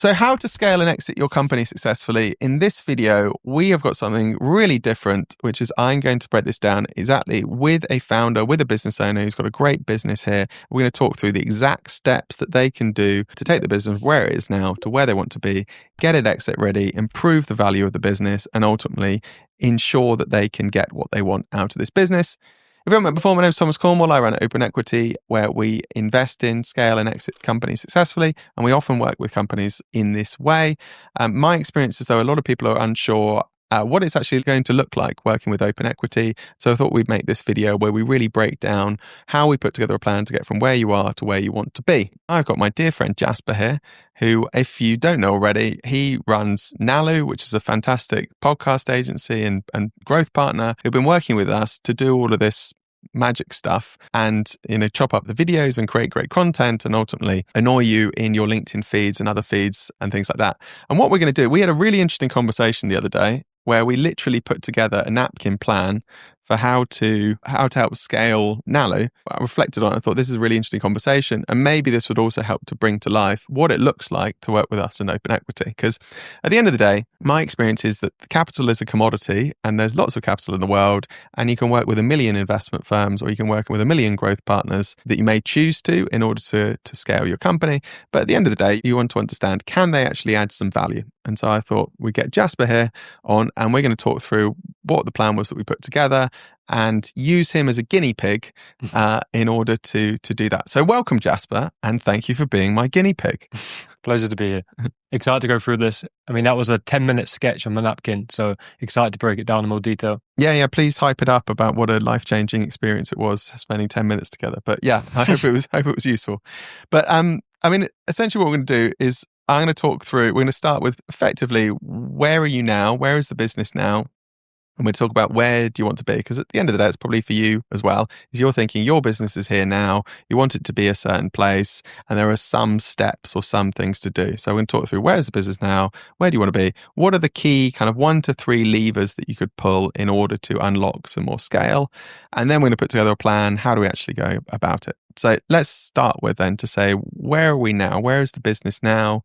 So how to scale and exit your company successfully. In this video, we have got something really different, which is I'm going to break this down exactly with a founder, with a business owner who's got a great business here. We're going to talk through the exact steps that they can do to take the business where it is now to where they want to be, get it exit ready, improve the value of the business, and ultimately ensure that they can get what they want out of this business. If you haven't met before, my name is Thomas Cornwall. I run Open Equity, where we invest in, scale and exit companies successfully. And we often work with companies in this way. My experience is, though, a lot of people are unsure what it's actually going to look like working with Open Equity. So I thought we'd make this video where we really break down how we put together a plan to get from where you are to where you want to be. I've got my dear friend Jasper here, who, if you don't know already, he runs Nalu, which is a fantastic podcast agency and growth partner who've been working with us to do all of this magic stuff and chop up the videos and create great content and ultimately annoy you in your LinkedIn feeds and other feeds and things like that. And what we're going to do, we had a really interesting conversation the other day where we literally put together a napkin plan for how to help scale Nalu. I reflected on it. I thought this is a really interesting conversation, and maybe this would also help to bring to life what it looks like to work with us in Open Equity. Because at the end of the day, my experience is that capital is a commodity, and there's lots of capital in the world, and you can work with 1 million investment firms, or you can work with 1 million growth partners that you may choose to in order to scale your company. But at the end of the day, you want to understand, can they actually add some value? And so I thought we'd get Jasper here on, and we're going to talk through what the plan was that we put together and use him as a guinea pig in order to do that. So welcome, Jasper, and thank you for being my guinea pig. Pleasure to be here. Excited to go through this. I mean, that was a 10-minute sketch on the napkin, so excited to break it down in more detail. Yeah, please hype it up about what a life-changing experience it was spending 10 minutes together. But yeah, I hope it was useful. But I mean, essentially what we're going to do is I'm going to talk through, we're going to start with effectively, where are you now? Where is the business now? And we'll talk about where do you want to be? Because at the end of the day, it's probably for you as well, is you're thinking your business is here now, you want it to be a certain place, and there are some steps or some things to do. So we're going to talk through where is the business now, where do you want to be, what are the key kind of 1 to 3 levers that you could pull in order to unlock some more scale, and then we're going to put together a plan, how do we actually go about it? So let's start with then to say, where are we now? Where is the business now?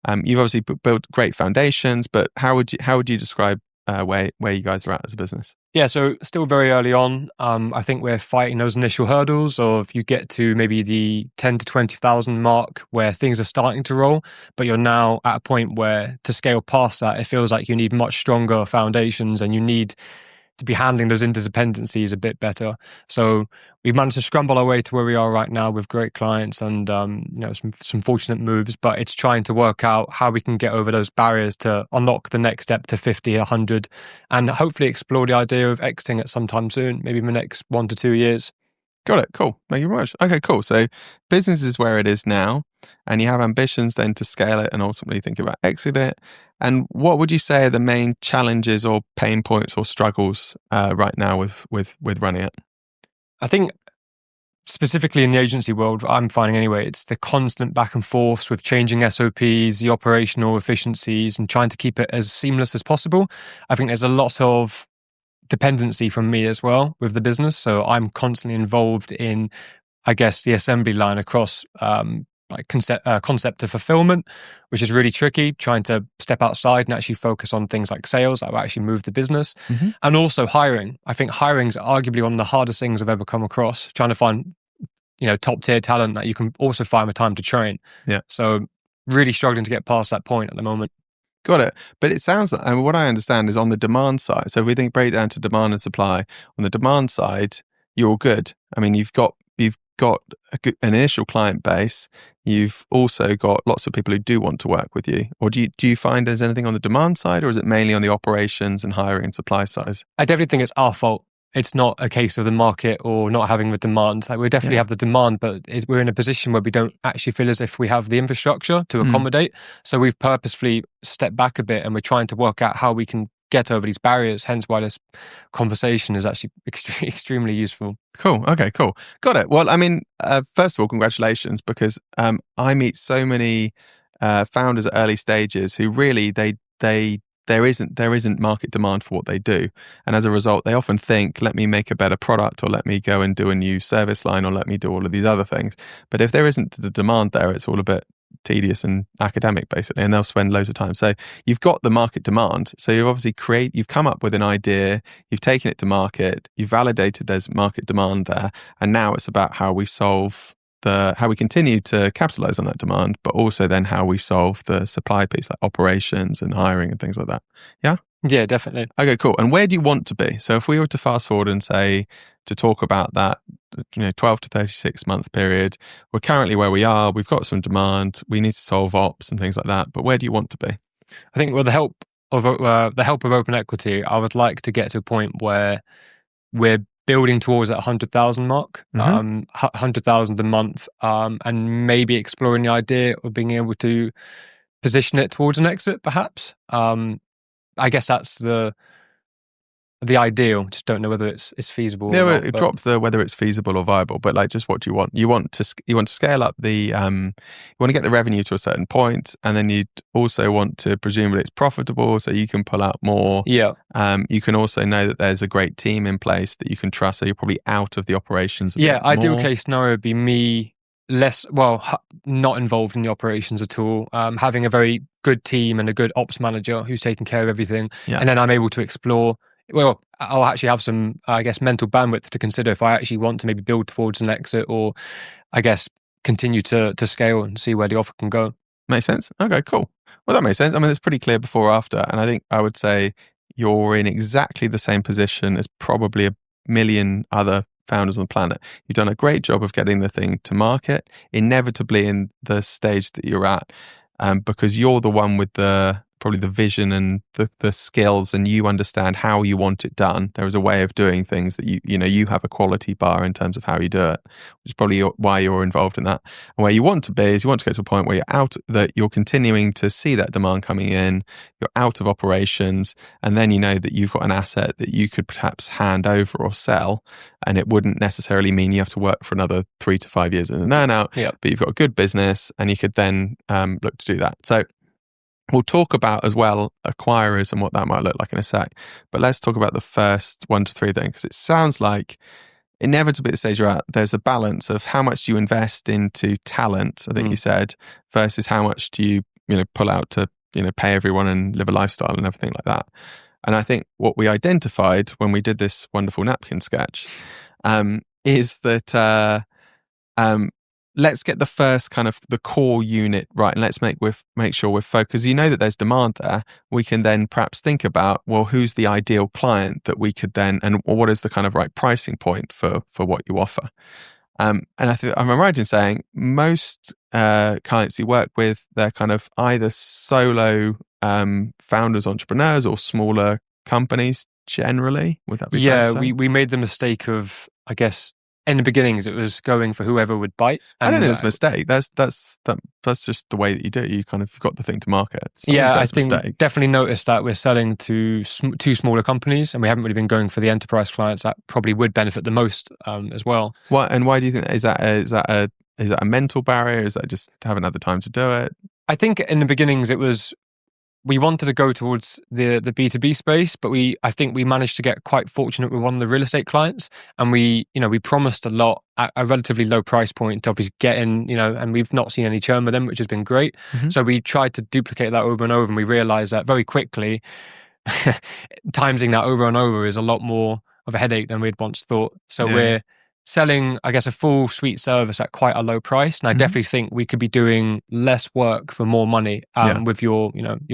You've obviously built great foundations, but how would you describe where you guys are at as a business? Yeah, so still very early on. I think we're fighting those initial hurdles of you get to maybe the 10 to 20,000 mark where things are starting to roll, but you're now at a point where to scale past that, it feels like you need much stronger foundations and you need to be handling those interdependencies a bit better. So we've managed to scramble our way to where we are right now with great clients and some fortunate moves, but it's trying to work out how we can get over those barriers to unlock the next step to 50, 100, and hopefully explore the idea of exiting at some time soon, maybe in the next 1 to 2 years. Got it. Cool. Thank you very much. Okay, cool. So business is where it is now, and you have ambitions then to scale it and ultimately think about exit it. And what would you say are the main challenges or pain points or struggles right now with running it? I think specifically in the agency world, I'm finding anyway, it's the constant back and forth with changing SOPs, the operational efficiencies, and trying to keep it as seamless as possible. I think there's a lot of dependency from me as well with the business. So I'm constantly involved in, I guess, the assembly line across concept to fulfillment, which is really tricky, trying to step outside and actually focus on things like sales that will actually move the business. Mm-hmm. And also hiring. I think hiring is arguably one of the hardest things I've ever come across, trying to find top tier talent that you can also find the time to train. Yeah. So really struggling to get past that point at the moment. Got it. But it sounds like, what I understand is on the demand side. So if we break down to demand and supply, on the demand side, you're good. I mean, you've got an initial client base. You've also got lots of people who do want to work with you. Or do you find there's anything on the demand side, or is it mainly on the operations and hiring and supply side? I definitely think it's our fault. It's not a case of the market or not having the demand. Like we definitely have the demand, but we're in a position where we don't actually feel as if we have the infrastructure to accommodate. So we've purposefully stepped back a bit and we're trying to work out how we can get over these barriers, hence why this conversation is actually extremely useful. Cool. Okay, cool. Got it. Well, I mean, first of all, congratulations, because I meet so many founders at early stages who really, there isn't market demand for what they do. And as a result, they often think, let me make a better product, or let me go and do a new service line, or let me do all of these other things. But if there isn't the demand there, it's all a bit tedious and academic basically, and they'll spend loads of time. So you've got the market demand. So you've obviously you've come up with an idea, you've taken it to market, you've validated there's market demand there, and now it's about how we how we continue to capitalize on that demand, but also then how we solve the supply piece, like operations and hiring and things like that. Yeah? Yeah, definitely. Okay, cool. And where do you want to be? So if we were to fast forward and say, to talk about that, 12 to 36 month period, we're currently where we are, we've got some demand, we need to solve ops and things like that, but where do you want to be? I think with the help of open equity, I would like to get to a point where we're building towards that 100,000 mark, 100,000 a month, and maybe exploring the idea of being able to position it towards an exit, perhaps. I guess that's the ideal. Just don't know whether it's feasible. Yeah, or not, drop the whether it's feasible or viable, but like, just what do you want? You want to scale up the you want to get the revenue to a certain point, and then you also want to presume that it's profitable, so you can pull out more. Yeah. You can also know that there's a great team in place that you can trust, so you're probably out of the operations. Ideal case scenario would be me not involved in the operations at all, having a very good team and a good ops manager who's taking care of everything, and then I'm able to explore. Well, I'll actually have some, I guess, mental bandwidth to consider if I actually want to maybe build towards an exit, or I guess continue to scale and see where the offer can go. Makes sense. Okay, cool. Well, that makes sense. I mean, it's pretty clear before or after, and I think I would say you're in exactly the same position as probably a million other founders on the planet. You've done a great job of getting the thing to market, inevitably in the stage that you're at, because you're the one with probably the vision and the skills, and you understand how you want it done. There is a way of doing things that you have a quality bar in terms of how you do it, which is probably why you're involved in that. And where you want to be is you want to get to a point where you're continuing to see that demand coming in, you're out of operations, and then you know that you've got an asset that you could perhaps hand over or sell, and it wouldn't necessarily mean you have to work for another 3 to 5 years in an earn-out, but you've got a good business and you could then look to do that. So we'll talk about as well acquirers and what that might look like in a sec. But let's talk about the first 1 to 3 thing, because it sounds like inevitably at the stage you're at, there's a balance of how much you invest into talent, I think you said, versus how much do you pull out to pay everyone and live a lifestyle and everything like that. And I think what we identified when we did this wonderful napkin sketch is that let's get the first kind of the core unit right, and let's make sure we're focused. You know that there's demand there. We can then perhaps think about, well, who's the ideal client that we could then, and what is the kind of right pricing point for what you offer. And I think I'm right in saying most clients you work with, they're kind of either solo founders, entrepreneurs, or smaller companies generally. Would that be fair to say? we made the mistake of, I guess, in the beginnings, it was going for whoever would bite. I don't think that's a mistake. That's just the way that you do it. You kind of got the thing to market. So I think definitely noticed that we're selling to two smaller companies, and we haven't really been going for the enterprise clients that probably would benefit the most as well. Why do you think that? Is that a mental barrier? Is that just haven't had the time to do it? I think in the beginnings we wanted to go towards the B2B space, but I think we managed to get quite fortunate with one of the real estate clients, and we promised a lot at a relatively low price point to obviously get in, and we've not seen any churn with them, which has been great. So we tried to duplicate that over and over, and we realized that very quickly, timesing that over and over is a lot more of a headache than we'd once thought. So we're selling, I guess, a full suite service at quite a low price. And I definitely think we could be doing less work for more money with your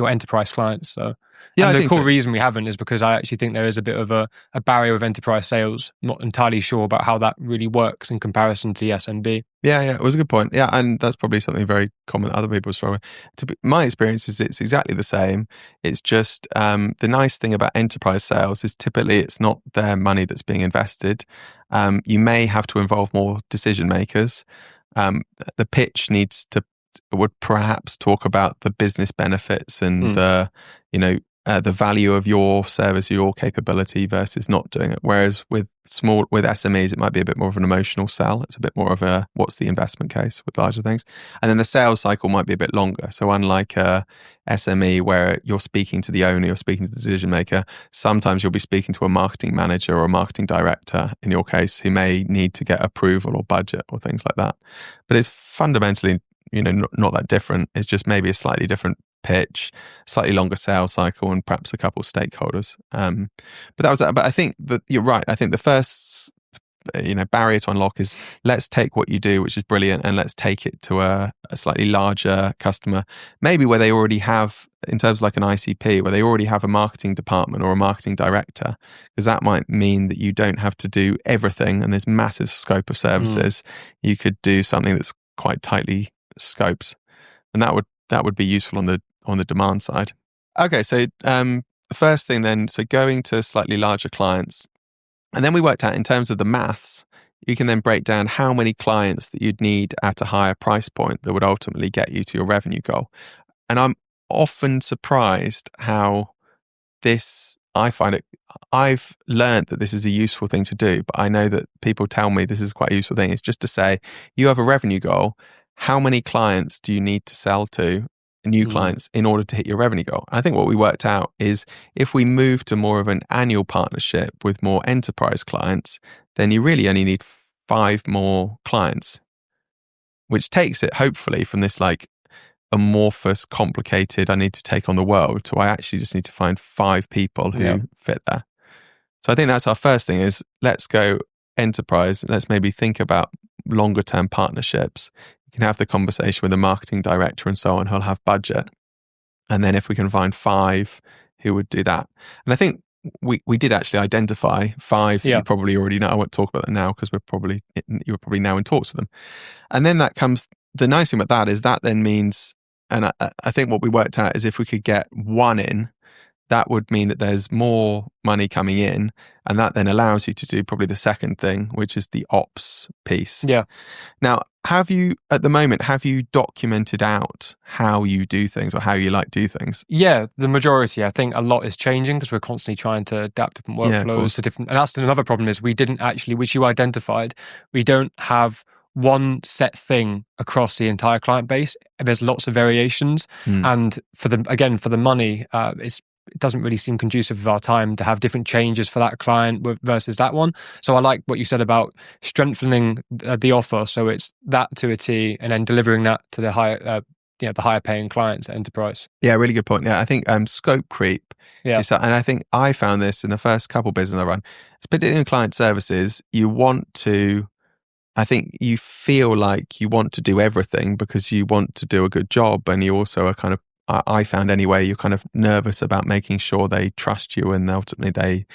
enterprise clients. So and the core reason we haven't is because I actually think there is a bit of a barrier with enterprise sales. Not entirely sure about how that really works in comparison to the SMB. Yeah, it was a good point. Yeah, and that's probably something very common that other people struggle with. My experience is it's exactly the same. It's just the nice thing about enterprise sales is typically it's not their money that's being invested. You may have to involve more decision makers. The pitch would perhaps talk about the business benefits and the value of your service, your capability versus not doing it. Whereas with SMEs, it might be a bit more of an emotional sell. It's a bit more of a what's the investment case with larger things, and then the sales cycle might be a bit longer. So unlike a SME where you're speaking to the owner, you're speaking to the decision maker, sometimes you'll be speaking to a marketing manager or a marketing director in your case, who may need to get approval or budget or things like that. But it's fundamentally not that different. It's just maybe a slightly different pitch, slightly longer sales cycle, and perhaps a couple of stakeholders. But that was that. But I think that you're right. I think the first barrier to unlock is, let's take what you do, which is brilliant, and let's take it to a slightly larger customer, maybe where they already have, in terms of like an ICP, where they already have a marketing department or a marketing director, because that might mean that you don't have to do everything and there's massive scope of services. You could do something that's quite tightly scoped, and that would be useful on the demand side. Okay, so the first thing then, so going to slightly larger clients. And then we worked out, in terms of the maths, you can then break down how many clients that you'd need at a higher price point that would ultimately get you to your revenue goal. And I'm often surprised how I've learned that this is a useful thing to do, but I know that people tell me this is quite a useful thing. It's just to say, you have a revenue goal. How many clients do you need to sell to, new clients, in order to hit your revenue goal? I think what we worked out is, if we move to more of an annual partnership with more enterprise clients, then you really only need 5 more clients, which takes it hopefully from this like amorphous, complicated, I need to take on the world, to I actually just need to find 5 people who fit there. So I think that's our first thing, is let's go enterprise. Let's maybe think about longer term partnerships. Can have the conversation with the marketing director and so on, who'll have budget. And then if we can find 5 who would do that. And I think we did actually identify 5 that you probably already know. I won't talk about that now, because you're probably now in talks with them. And then that comes, the nice thing about that is that then means, and I think what we worked out is, if we could get 1 in, that would mean that there's more money coming in, and that then allows you to do probably the second thing, which is the ops piece. Yeah. Now, have you documented out how you do things, or how you like to do things? Yeah, the majority. I think a lot is changing, because we're constantly trying to adapt different workflows to different. And that's another problem, is we didn't actually, which you identified, we don't have one set thing across the entire client base. There's lots of variations, and for the money, it doesn't really seem conducive of our time to have different changes for that client versus that one. So I like what you said about strengthening the offer, so it's that to a T, and then delivering that to the higher paying clients at enterprise. Yeah, really good point. Yeah, I think scope creep. Yeah, and I think I found this in the first couple of businesses I run, particularly in client services. I think you feel like you want to do everything because you want to do a good job, and you also are kind of, I found anyway, you're kind of nervous about making sure they trust you, and ultimately they,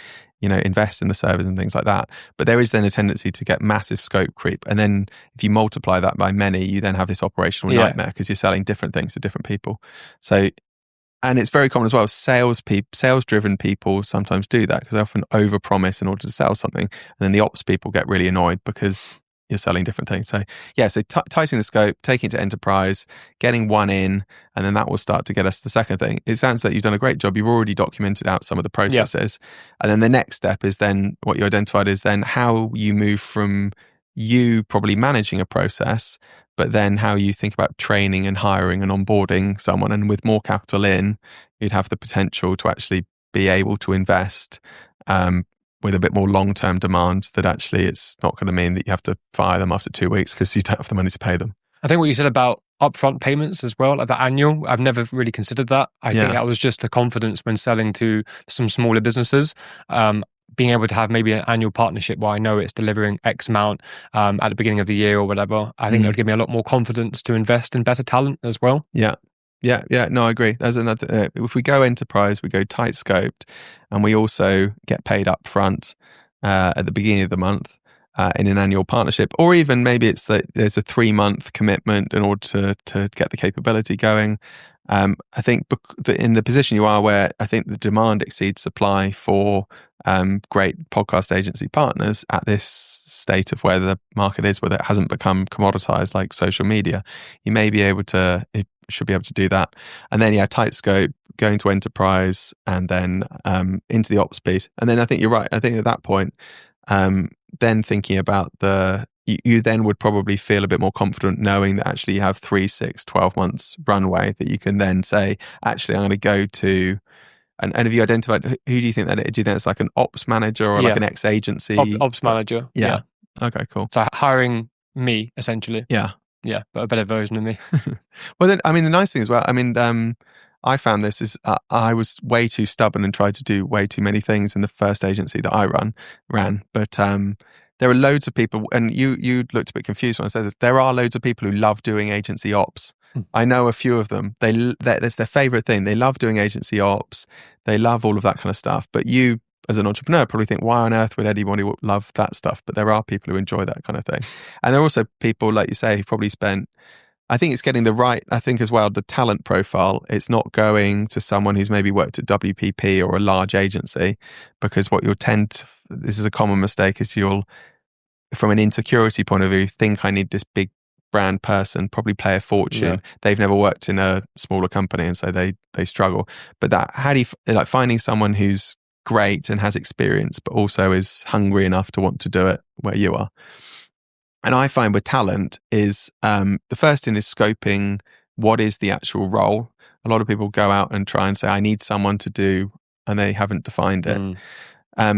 invest in the service and things like that. But there is then a tendency to get massive scope creep. And then if you multiply that by many, you then have this operational nightmare, because you're selling different things to different people. So, and it's very common as well. Sales-driven people sometimes do that, because they often overpromise in order to sell something. And then the ops people get really annoyed because you're selling different things. So tightening the scope, taking it to enterprise, getting 1 in, and then that will start to get us the second thing. It sounds like you've done a great job. You've already documented out some of the processes. And then the next step is then, what you identified is then how you move from you probably managing a process, but then how you think about training and hiring and onboarding someone. And with more capital in, you'd have the potential to actually be able to invest with a bit more long-term demands, that actually it's not going to mean that you have to fire them after 2 weeks because you don't have the money to pay them. I think what you said about upfront payments as well, like the annual, I've never really considered that. I think that was just the confidence when selling to some smaller businesses. Being able to have maybe an annual partnership where I know it's delivering X amount at the beginning of the year or whatever, I think that would give me a lot more confidence to invest in better talent as well. Yeah. No, I agree. There's another. If we go enterprise, we go tight scoped, and we also get paid up front at the beginning of the month in an annual partnership, or even maybe it's that there's a 3-month commitment in order to get the capability going. I think in the position you are, where I think the demand exceeds supply for great podcast agency partners at this state of where the market is, where it hasn't become commoditized like social media, you should be able to do that. And then tight scope, going to enterprise, and then into the ops piece. And then I think you're right. I think at that point, then thinking about you then would probably feel a bit more confident knowing that actually you have 3, 6, 12 months runway, that you can then say, actually, I'm going to go to, and have you identified, who do you think that is? Do you think it's like an ops manager or like an ex-agency? Ops manager. Yeah. Okay, cool. So hiring me, essentially. Yeah. Yeah, but a better version of me. Well, then, I mean, the nice thing as well, I mean, I found this is I was way too stubborn and tried to do way too many things in the first agency that I ran. But there are loads of people, and you looked a bit confused when I said that there are loads of people who love doing agency ops. I know a few of them. That's their favorite thing. They love doing agency ops. They love all of that kind of stuff. But you, as an entrepreneur, probably think, why on earth would anybody love that stuff? But there are people who enjoy that kind of thing. And there are also people, like you say, who probably spent, I think it's getting the right, I think as well, the talent profile. It's not going to someone who's maybe worked at WPP or a large agency, because what you'll tend to, this is a common mistake, is you'll, from an insecurity point of view, think I need this big brand person, probably pay a fortune. Yeah. They've never worked in a smaller company, and so they struggle. But that, how do you, like, finding someone who's great and has experience, but also is hungry enough to want to do it where you are. And I find with talent is the first thing is scoping what is the actual role. A lot of people go out and try and say, I need someone to do, and they haven't defined it.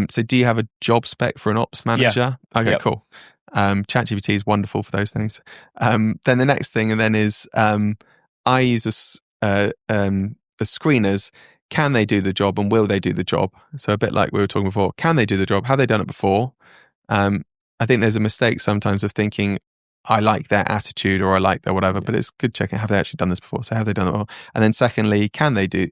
So do you have a job spec for an ops manager? Yeah. Okay, cool. ChatGPT is wonderful for those things. Then the next thing then is I use the screeners. Can they do the job, and will they do the job? So a bit like we were talking before, can they do the job? Have they done it before? I think there's a mistake sometimes of thinking, I like their attitude or I like their whatever, but it's good checking, have they actually done this before? So have they done it before? And then secondly, can they do,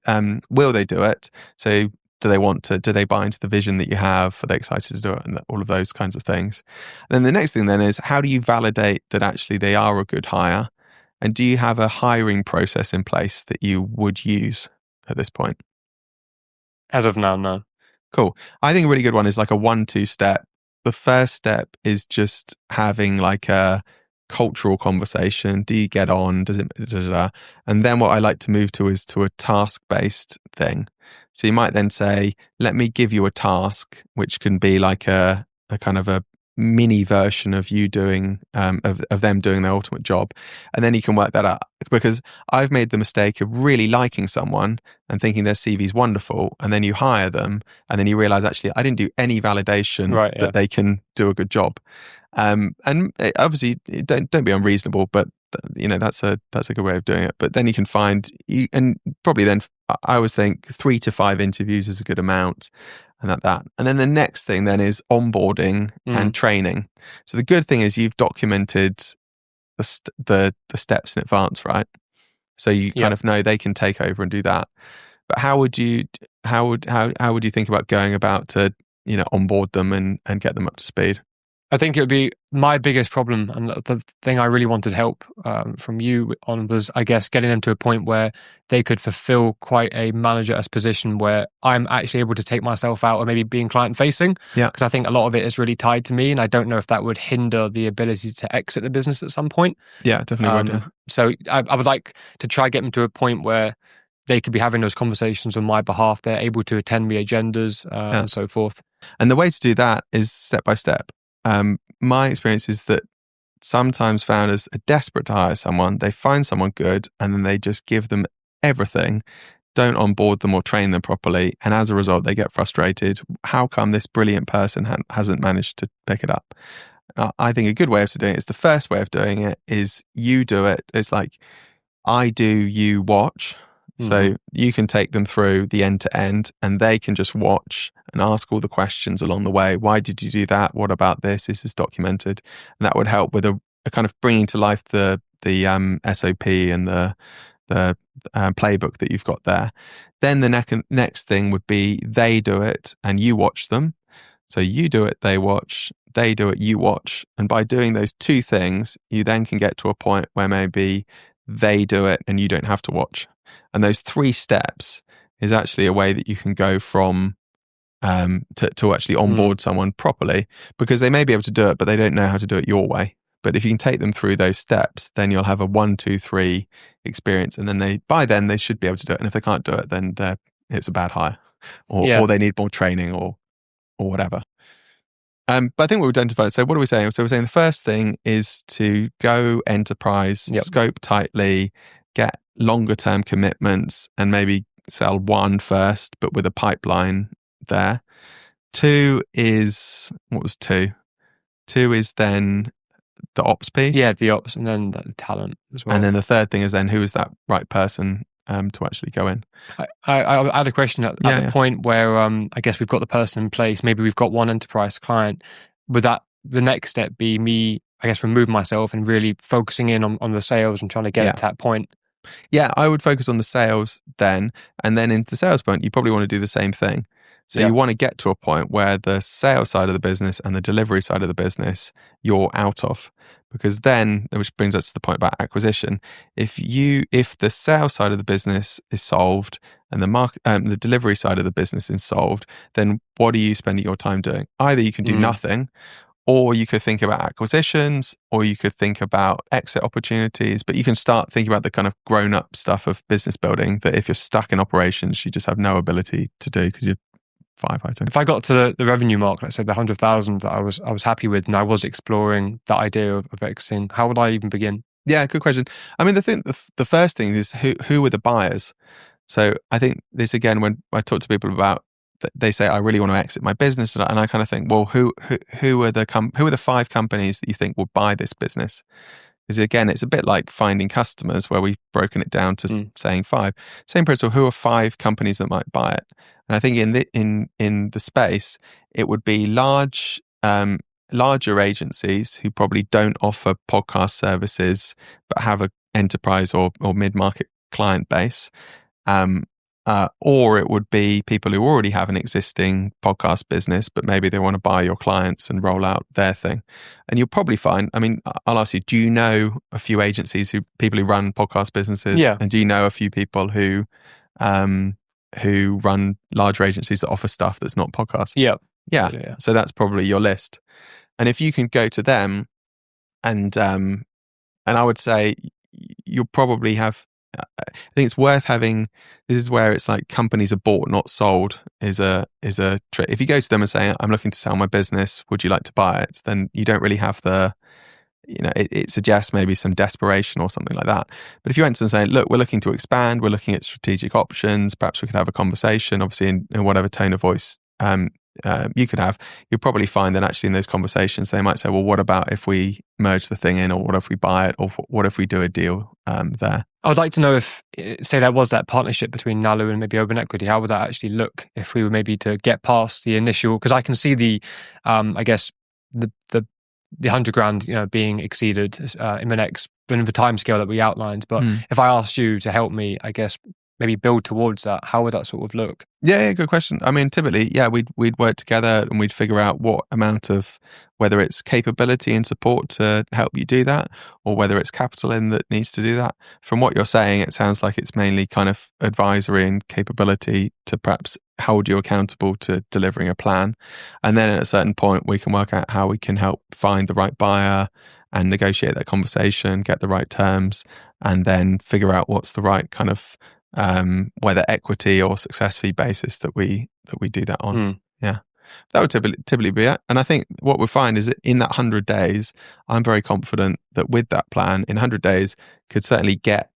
will they do it? So do they want to, do they buy into the vision that you have? Are they excited to do it? And all of those kinds of things. And then the next thing then is, how do you validate that actually they are a good hire? And do you have a hiring process in place that you would use at this point? As of now, no. Cool. I think a really good one is like a 1-2 step. The first step is just having like a cultural conversation. Do you get on? Does it? And then what I like to move to is to a task-based thing. So you might then say, let me give you a task, which can be like a kind of a mini version of you doing, of them doing their ultimate job. And then you can work that out, because I've made the mistake of really liking someone and thinking their CV is wonderful. And then you hire them and then you realize, actually, I didn't do any validation that they can do a good job. And obviously don't be unreasonable, but that's a good way of doing it. But then you can find, and probably then I always think 3 to 5 interviews is a good amount. And that. And then the next thing then is onboarding and training. So the good thing is you've documented the steps in advance, right? So you kind of know they can take over and do that. But how would you think about going about to onboard them and get them up to speed? I think it would be my biggest problem, and the thing I really wanted help from you on was, I guess, getting them to a point where they could fulfill quite a manager-esque position where I'm actually able to take myself out, or maybe being client-facing. Yeah. Because I think a lot of it is really tied to me, and I don't know if that would hinder the ability to exit the business at some point. Yeah, definitely would. Yeah. So I would like to try get them to a point where they could be having those conversations on my behalf. They're able to attend the agendas and so forth. And the way to do that is step by step. My experience is that sometimes founders are desperate to hire someone. They find someone good and then they just give them everything, don't onboard them or train them properly. And as a result, they get frustrated. How come this brilliant person hasn't managed to pick it up? I think a good way of doing it is, the first way of doing it is you do it. It's like, I do, you watch. So you can take them through the end to end and they can just watch and ask all the questions along the way. Why did you do that? What about this? Is this documented? And that would help with a kind of bringing to life the SOP and the playbook that you've got there. Then the next thing would be they do it and you watch them. So you do it, they watch, they do it, you watch. And by doing those 2 things, you then can get to a point where maybe they do it and you don't have to watch. And those 3 steps is actually a way that you can go from to actually onboard someone properly, because they may be able to do it, but they don't know how to do it your way. But if you can take them through those steps, then you'll have a 1, 2, 3 experience. And then by then they should be able to do it. And if they can't do it, then it's a bad hire or they need more training or whatever. But I think we've identified. So what are we saying? So we're saying the first thing is to go enterprise, scope tightly, get longer term commitments, and maybe sell 1 first, but with a pipeline there. 2 is, what was 2? 2 is then the ops P. Yeah, the ops, and then the talent as well. And then the third thing is then who is that right person to actually go in? I had a question at Yeah, the yeah. point where I guess we've got the person in place. Maybe we've got one enterprise client. Would that the next step be me, I guess, remove myself and really focusing in on the sales and trying to get Yeah. it to that point? Yeah, I would focus on the sales then, and then into the sales point, you probably want to do the same thing. So you want to get to a point where the sales side of the business and the delivery side of the business you're out of, because then, which brings us to the point about acquisition. If the sales side of the business is solved and the delivery side of the business is solved, then what are you spending your time doing? Either you can do nothing, or you could think about acquisitions, or you could think about exit opportunities, but you can start thinking about the kind of grown-up stuff of business building that if you're stuck in operations, you just have no ability to do because you're firefighting. If I got to the revenue mark, let's say the 100,000 that I was happy with, and I was exploring that idea of exiting, how would I even begin? Yeah, good question. I mean, the first thing is who are the buyers? So I think this again, when I talk to people about, they say I really want to exit my business, and I kind of think, well, who are the 5 companies that you think will buy this business? Because again, it's a bit like finding customers, where we've broken it down to saying 5. Same principle. Who are 5 companies that might buy it? And I think in the space, it would be larger agencies who probably don't offer podcast services but have a enterprise or mid-market client base. Or it would be people who already have an existing podcast business, but maybe they want to buy your clients and roll out their thing. And you'll probably find, I mean, I'll ask you, do you know a few agencies people who run podcast businesses? Yeah. And do you know a few people who run larger agencies that offer stuff that's not podcasts? Yeah. So that's probably your list. And if you can go to them and I would say you'll probably have, I think it's worth having. This is where it's like companies are bought, not sold. Is a trick. If you go to them and say, "I'm looking to sell my business. Would you like to buy it?" Then you don't really have the, it suggests maybe some desperation or something like that. But if you went to them saying, "Look, we're looking to expand. We're looking at strategic options. Perhaps we could have a conversation." Obviously, in whatever tone of voice you could have, you'll probably find that actually in those conversations they might say, well, what about if we merge the thing in, or what if we buy it, or what if we do a deal there? I would like to know if, say, there was that partnership between Nalu and maybe Open Equity, how would that actually look if we were maybe to get past the initial? Because I can see the, I guess the 100 grand, being exceeded in the time scale that we outlined. But if I asked you to help me, I guess maybe build towards that, how would that sort of look? Yeah, good question. I mean, typically, we'd work together and we'd figure out what amount of, whether it's capability and support to help you do that, or whether it's capital in that needs to do that. From what you're saying, it sounds like it's mainly kind of advisory and capability to perhaps hold you accountable to delivering a plan. And then at a certain point, we can work out how we can help find the right buyer and negotiate that conversation, get the right terms, and then figure out what's the right kind of whether equity or success fee basis that we do that on. Yeah, that would typically be it. And I think what we'll find is that in that 100 days, I'm very confident that with that plan, in 100 days, could certainly get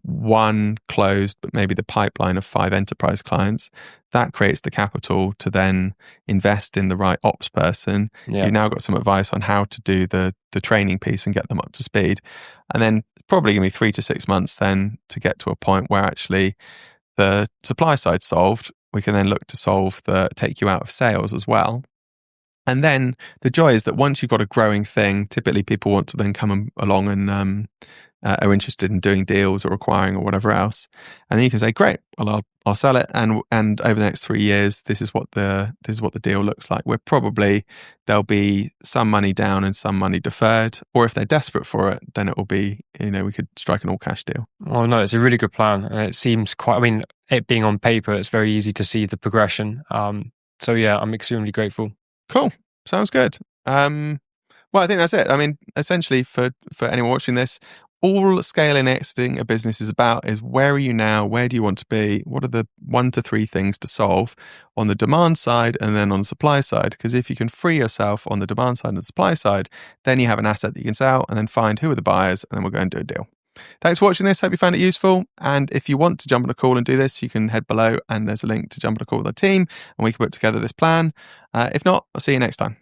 one closed, but maybe the pipeline of 5 enterprise clients. That creates the capital to then invest in the right ops person. Yeah. You've now got some advice on how to do the training piece and get them up to speed. And then probably going to be 3 to 6 months then to get to a point where actually the supply side's solved. We can then look to take you out of sales as well. And then the joy is that once you've got a growing thing, typically people want to then come along and are interested in doing deals or acquiring or whatever else. And then you can say, great, well, I'll sell it. And over the next 3 years, this is what the deal looks like. There'll be some money down and some money deferred. Or if they're desperate for it, then it will be, we could strike an all cash deal. Oh no, it's a really good plan. And it seems it being on paper, it's very easy to see the progression. So yeah, I'm extremely grateful. Cool. Sounds good. Well, I think that's it. I mean, essentially for anyone watching this, all scaling and exiting a business is about is where are you now? Where do you want to be? What are the 1 to 3 things to solve on the demand side and then on the supply side? Because if you can free yourself on the demand side and the supply side, then you have an asset that you can sell and then find who are the buyers, and then we'll go and do a deal. Thanks for watching this. Hope you found it useful. And if you want to jump on a call and do this, you can head below and there's a link to jump on a call with the team and we can put together this plan. If not, I'll see you next time.